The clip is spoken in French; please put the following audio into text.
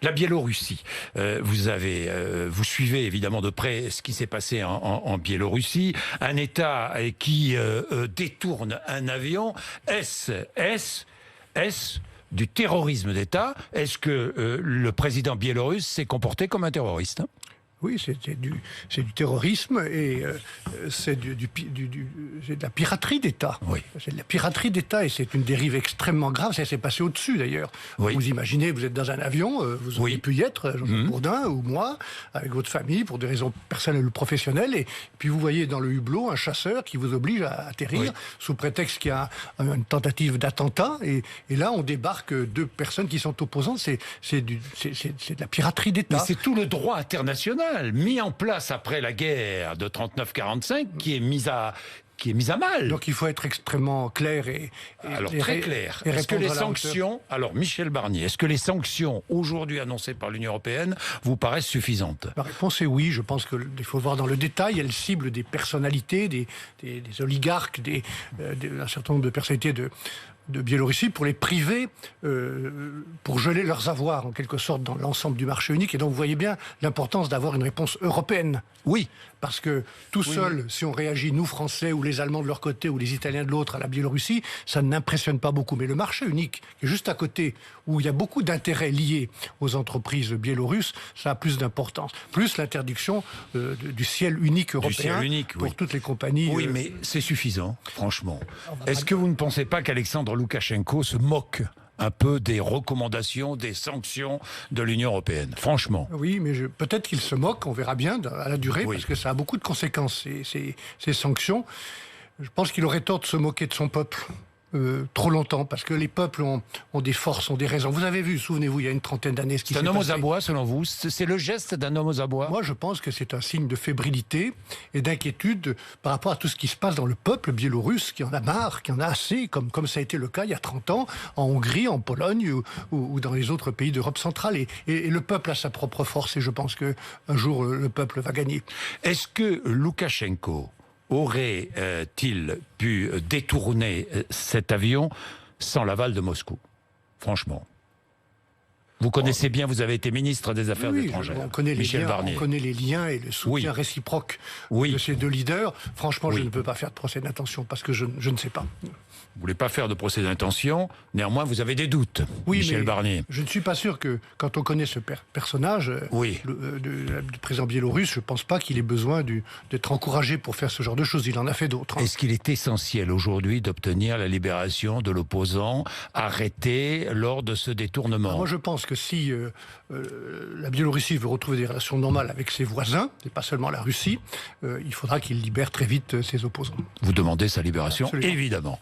La Biélorussie, vous suivez évidemment de près ce qui s'est passé en Biélorussie, un État qui détourne un avion. Est-ce du terrorisme d'État? Est-ce que le président biélorusse s'est comporté comme un terroriste? Oui, c'est du terrorisme et c'est de la piraterie d'État. Oui. C'est de la piraterie d'État et c'est une dérive extrêmement grave. Ça s'est passé au-dessus d'ailleurs. Oui. Vous imaginez, vous êtes dans un avion, vous auriez pu y être, Jean-Jacques Bourdin ou moi, avec votre famille, pour des raisons personnelles ou professionnelles. Et puis vous voyez dans le hublot un chasseur qui vous oblige à atterrir sous prétexte qu'il y a une tentative d'attentat. Et là, on débarque deux personnes qui sont opposantes. C'est de la piraterie d'État. Mais c'est tout le droit international mis en place après la guerre de 39-45 qui est mise à mal. Donc il faut être extrêmement clair très clair. Est-ce que les sanctions, alors Michel Barnier, est-ce que les sanctions aujourd'hui annoncées par l'Union européenne vous paraissent suffisantes? La réponse est oui. Je pense qu'il faut voir dans le détail. Elle cible des personnalités, des oligarques, un certain nombre de personnalités de Biélorussie pour les priver, pour geler leurs avoirs en quelque sorte dans l'ensemble du marché unique. Et donc vous voyez bien l'importance d'avoir une réponse européenne. Oui. Parce que tout seul, si on réagit, nous Français ou les Allemands de leur côté ou les Italiens de l'autre à la Biélorussie, ça n'impressionne pas beaucoup. Mais le marché unique, qui est juste à côté, où il y a beaucoup d'intérêts liés aux entreprises biélorusses, ça a plus d'importance. Plus l'interdiction du ciel unique européen pour toutes les compagnies. Oui, mais c'est suffisant, franchement. Est-ce que vous ne pensez pas qu'Alexandre Loukachenko se moque un peu des recommandations, des sanctions de l'Union européenne, franchement? Oui, mais peut-être qu'il se moque, on verra bien à la durée, parce que ça a beaucoup de conséquences, ces sanctions. Je pense qu'il aurait tort de se moquer de son peuple. Trop longtemps, parce que les peuples ont des forces, ont des raisons. Vous avez vu, souvenez-vous, il y a une trentaine d'années, ce qui s'est passé. C'est un homme aux abois, selon vous? C'est le geste d'un homme aux abois? Moi, je pense que c'est un signe de fébrilité et d'inquiétude par rapport à tout ce qui se passe dans le peuple biélorusse, qui en a marre, qui en a assez, comme ça a été le cas il y a 30 ans, en Hongrie, en Pologne ou dans les autres pays d'Europe centrale. Et le peuple a sa propre force, et je pense qu'un jour, le peuple va gagner. Est-ce que Loukachenko aurait-il pu détourner cet avion sans l'aval de Moscou? Franchement. Vous connaissez bien, vous avez été ministre des Affaires étrangères. On connaît Michel Barnier. On connaît les liens et le soutien réciproque de ces deux leaders. Franchement, je ne peux pas faire de procès d'intention parce que je ne sais pas. Vous ne voulez pas faire de procès d'intention, néanmoins vous avez des doutes, Michel Barnier. Je ne suis pas sûr que, quand on connaît ce personnage, du président biélorusse, je ne pense pas qu'il ait besoin d'être encouragé pour faire ce genre de choses. Il en a fait d'autres. Est-ce qu'il est essentiel aujourd'hui d'obtenir la libération de l'opposant arrêté lors de ce détournement? Moi je pense que si la Biélorussie veut retrouver des relations normales avec ses voisins, et pas seulement la Russie, il faudra qu'il libère très vite ses opposants. Vous demandez sa libération, Absolument. Évidemment.